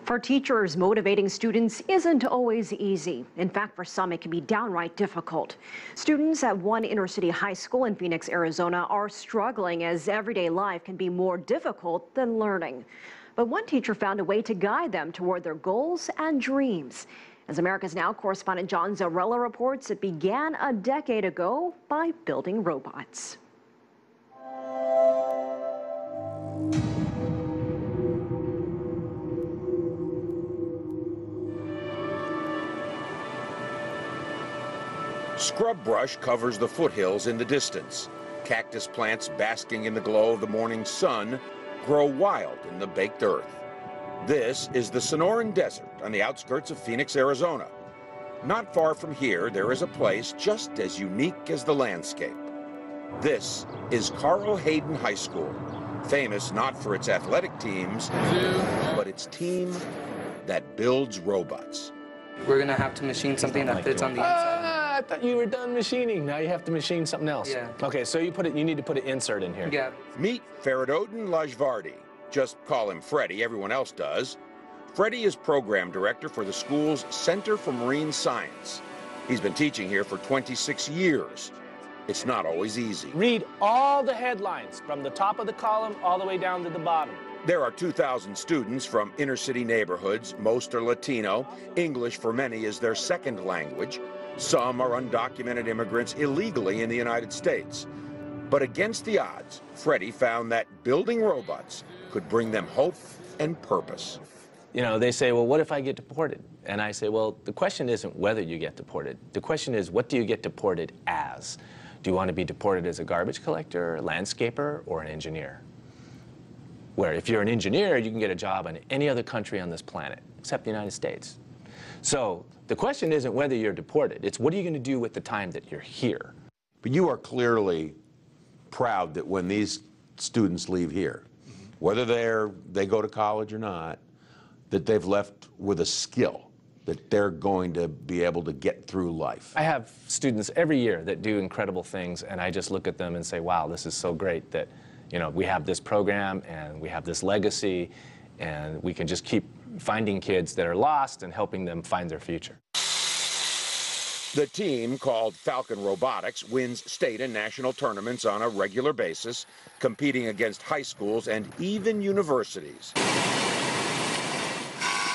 For teachers, motivating students isn't always easy. In fact, for some, it can be downright difficult. Students at one inner city high school in Phoenix, Arizona are struggling as everyday life can be more difficult than learning. But one teacher found a way to guide them toward their goals and dreams. As America's Now correspondent John Zarella reports, it began a decade ago by building robots. Scrub brush covers the foothills in the distance. Cactus plants basking in the glow of the morning sun grow wild in the baked earth. This is the Sonoran Desert on the outskirts of Phoenix, Arizona. Not far from here, there is a place just as unique as the landscape. This is Carl Hayden High School, famous not for its athletic teams, but its team that builds robots. We're gonna have to machine something that fits on the inside. I thought you were done machining. Now you have to machine something else. Yeah. Okay, so you need to put an insert in here. Yeah. Meet Feridodin Lajvardi. Just call him Freddie, everyone else does. Freddie is program director for the school's Center for Marine Science. He's been teaching here for 26 years. It's not always easy. Read all the headlines from the top of the column all the way down to the bottom. There are 2,000 students from inner city neighborhoods. Most are Latino. English for many is their second language. Some are undocumented immigrants illegally in the United States. But against the odds, Freddie found that building robots could bring them hope and purpose. You know, they say, well, what if I get deported? And I say, well, the question isn't whether you get deported. The question is, what do you get deported as? Do you want to be deported as a garbage collector, a landscaper, or an engineer? Where if you're an engineer, you can get a job in any other country on this planet, except the United States. So the question isn't whether you're deported, it's what are you going to do with the time that you're here? But you are clearly proud that when these students leave here, whether they go to college or not, that they've left with a skill, that they're going to be able to get through life. I have students every year that do incredible things, and I just look at them and say, wow, this is so great that, you know, we have this program and we have this legacy, and we can just keep finding kids that are lost and helping them find their future. The team, called Falcon Robotics, wins state and national tournaments on a regular basis, competing against high schools and even universities.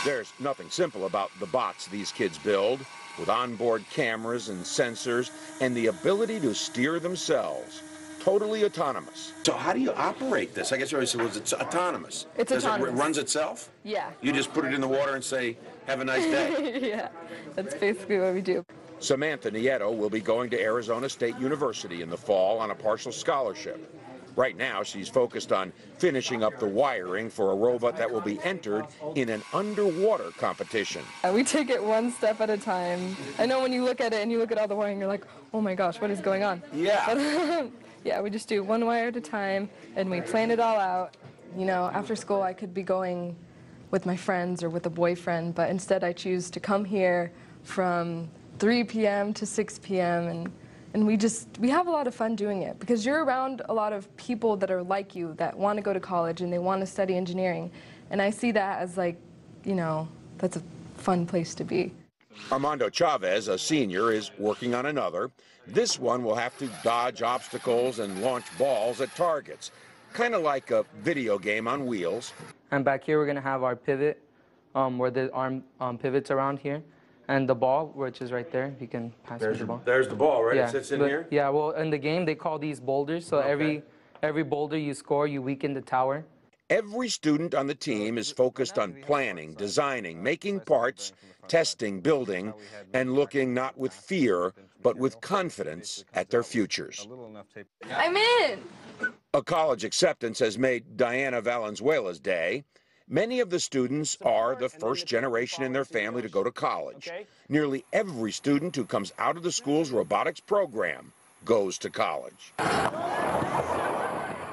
There's nothing simple about the bots these kids build, with onboard cameras and sensors and the ability to steer themselves. Totally autonomous. So how do you operate this? I guess you always say, well, it's autonomous. It's autonomous. It runs itself? Yeah. You just put it in the water and say, have a nice day? Yeah, that's basically what we do. Samantha Nieto will be going to Arizona State University in the fall on a partial scholarship. Right now, she's focused on finishing up the wiring for a robot that will be entered in an underwater competition. We take it one step at a time. I know when you look at it and you look at all the wiring, you're like, oh my gosh, what is going on? Yeah. But, yeah, we just do one wire at a time, and we plan it all out. You know, after school, I could be going with my friends or with a boyfriend, but instead I choose to come here from 3 p.m. to 6 p.m. And we have a lot of fun doing it because you're around a lot of people that are like you, that want to go to college and they want to study engineering. And I see that as, like, you know, that's a fun place to be. Armando Chavez, a senior, is working on another. This one will have to dodge obstacles and launch balls at targets, kind of like a video game on wheels. And back here, we're gonna have our pivot, where the arm pivots around here. And the ball, which is right there, you can pass me the ball. There's the ball, right? Yeah, It sits in here? Yeah, well, in the game, they call these boulders. So Okay. every boulder you score, you weaken the tower. Every student on the team is focused on planning, designing, making parts, testing, building, and looking not with fear, but with confidence at their futures. I'm in! A college acceptance has made Diana Valenzuela's day. Many of the students are the first generation in their family to go to college. Nearly every student who comes out of the school's robotics program goes to college.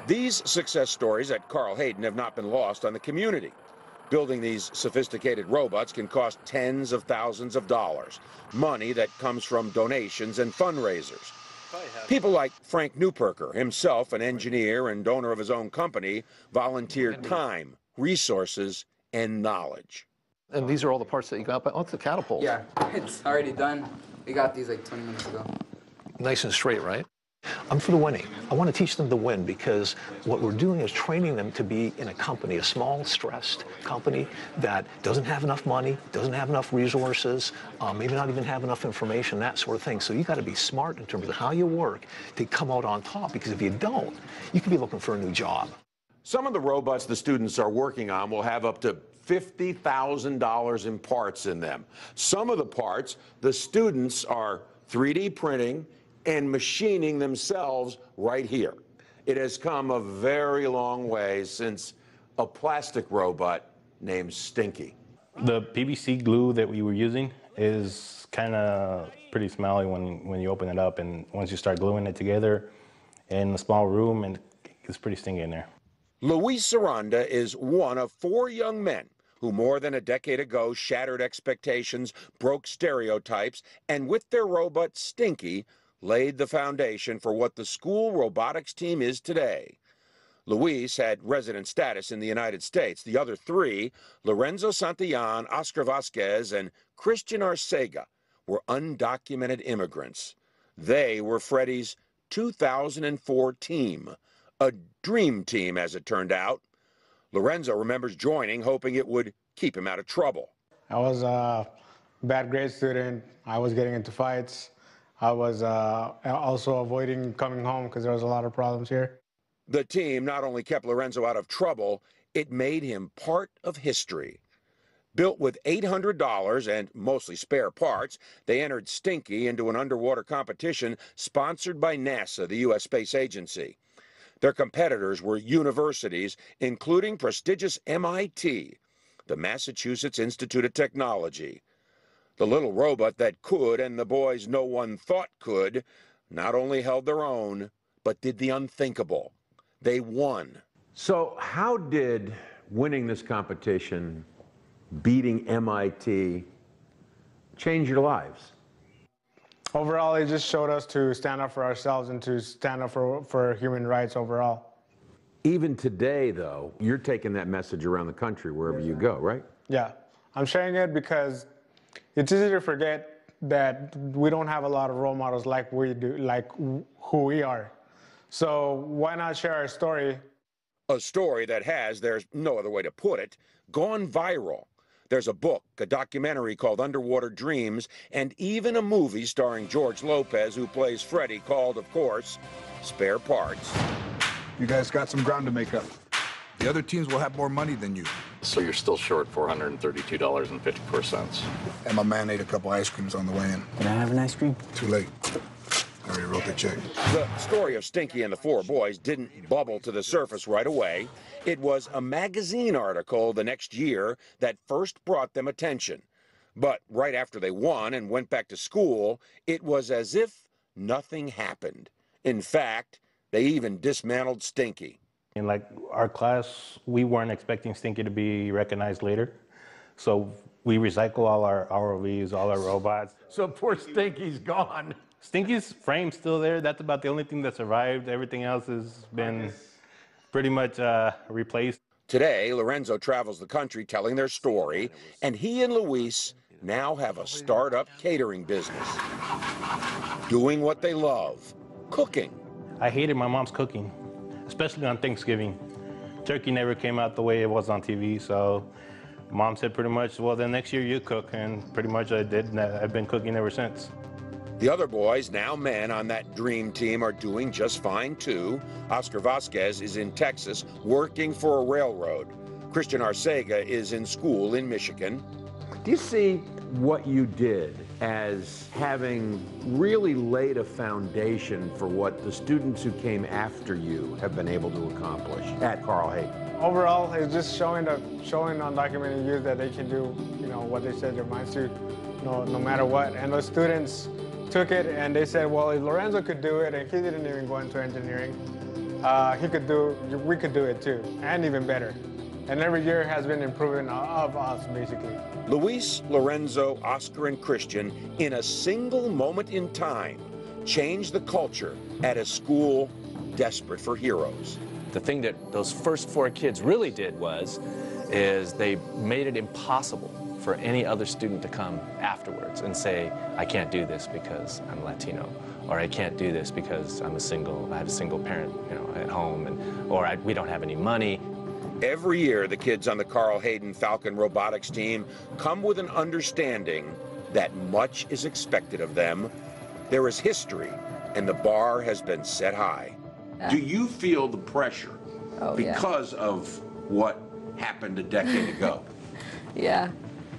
These success stories at Carl Hayden have not been lost on the community. Building these sophisticated robots can cost tens of thousands of dollars, money that comes from donations and fundraisers. People like Frank Newperker, himself an engineer and owner of his own company, volunteered time, resources, and knowledge. And these are all the parts that you got, but what's the catapult? Yeah, it's already done. We got these like 20 minutes ago. Nice and straight, right? I'm for the winning. I want to teach them to win because what we're doing is training them to be in a company, a small, stressed company that doesn't have enough money, doesn't have enough resources, maybe not even have enough information, that sort of thing. So you got to be smart in terms of how you work to come out on top, because if you don't, you could be looking for a new job. Some of the robots the students are working on will have up to $50,000 in parts in them. Some of the parts the students are 3D printing and machining themselves right here. It has come a very long way since a plastic robot named Stinky. The PVC glue that we were using is kind of pretty smelly when you open it up, and once you start gluing it together in a small room, and it's pretty stinky in there. Luis Saranda is one of 4 young men who more than a decade ago shattered expectations, broke stereotypes, and with their robot Stinky, laid the foundation for what the school robotics team is today. Luis had resident status in the United States. The other 3, Lorenzo Santillan, Oscar Vasquez, and Christian Arcega, were undocumented immigrants. They were Freddie's 2004 team, a dream team as it turned out. Lorenzo remembers joining, hoping it would keep him out of trouble. I was a bad grade student. I was getting into fights. I was also avoiding coming home because there was a lot of problems here. The team not only kept Lorenzo out of trouble, it made him part of history. Built with $800 and mostly spare parts, they entered Stinky into an underwater competition sponsored by NASA, the U.S. Space Agency. Their competitors were universities, including prestigious MIT, the Massachusetts Institute of Technology. The little robot that could, and the boys no one thought could, not only held their own, but did the unthinkable. They won. So how did winning this competition, beating MIT, change your lives? Overall, it just showed us to stand up for ourselves and to stand up for human rights overall. Even today, though, you're taking that message around the country wherever you go, right? Yeah, I'm sharing it because it's easy to forget that we don't have a lot of role models like we do, like who we are. So why not share our story? A story that has, there's no other way to put it, gone viral. There's a book, a documentary called Underwater Dreams, and even a movie starring George Lopez, who plays Freddy, called, of course, Spare Parts. You guys got some ground to make up. The other teams will have more money than you. So you're still short $432.54. And my man ate a couple ice creams on the way in. Can I have an ice cream? Too late. I already wrote the check. The story of Stinky and the 4 boys didn't bubble to the surface right away. It was a magazine article the next year that first brought them attention. But right after they won and went back to school, it was as if nothing happened. In fact, they even dismantled Stinky. In like our class, we weren't expecting Stinky to be recognized later. So we recycle all our ROVs, all our robots. So poor Stinky's gone. Stinky's frame's still there. That's about the only thing that survived. Everything else has been pretty much replaced. Today, Lorenzo travels the country telling their story, and he and Luis now have a startup catering business. Doing what they love, cooking. I hated my mom's cooking, especially on Thanksgiving. Turkey never came out the way it was on TV, so Mom said pretty much, well, then next year you cook, and pretty much I did, and I've been cooking ever since. The other boys, now men on that dream team, are doing just fine too. Oscar Vasquez is in Texas working for a railroad. Christian Arcega is in school in Michigan. Do you see what you did as having really laid a foundation for what the students who came after you have been able to accomplish at Carl Hayden? Overall, it's just showing undocumented youth that they can do, what they set their minds to, no matter what. And those students took it and they said, well, if Lorenzo could do it and he didn't even go into engineering, we could do it too, and even better. And every year has been improving of us, basically. Luis, Lorenzo, Oscar, and Christian, in a single moment in time, changed the culture at a school desperate for heroes. The thing that those first 4 kids really did was is they made it impossible for any other student to come afterwards and say, I can't do this because I'm Latino, or I can't do this because I have a single parent, at home, or we don't have any money. Every year, the kids on the Carl Hayden Falcon Robotics team come with an understanding that much is expected of them. There is history, and the bar has been set high. Do you feel the pressure because of what happened a decade ago? Yeah.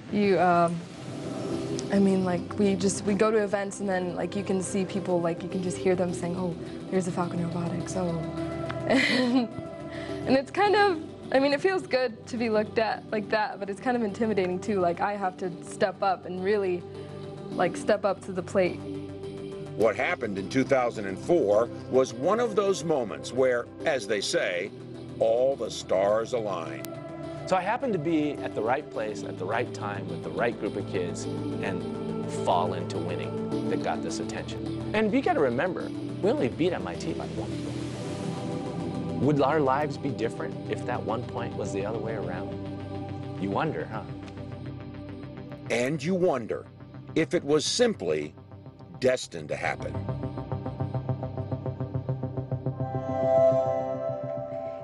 I mean, like, we go to events and then, like, you can see people, like, you can just hear them saying, oh, there's a Falcon Robotics, oh. And it's kind of, I mean, it feels good to be looked at like that, but it's kind of intimidating, too. Like, I have to step up and really, like, step up to the plate. What happened in 2004 was one of those moments where, as they say, all the stars aligned. So I happened to be at the right place at the right time with the right group of kids and fall into winning that got this attention. And you got to remember, we only beat MIT by 1 point. Would our lives be different if that 1 point was the other way around? You wonder, huh? And you wonder if it was simply destined to happen.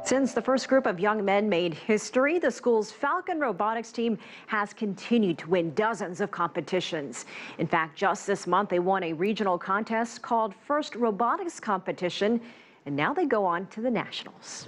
Since the first group of young men made history, the school's Falcon Robotics team has continued to win dozens of competitions. In fact, just this month, they won a regional contest called First Robotics Competition, and now they go on to the Nationals.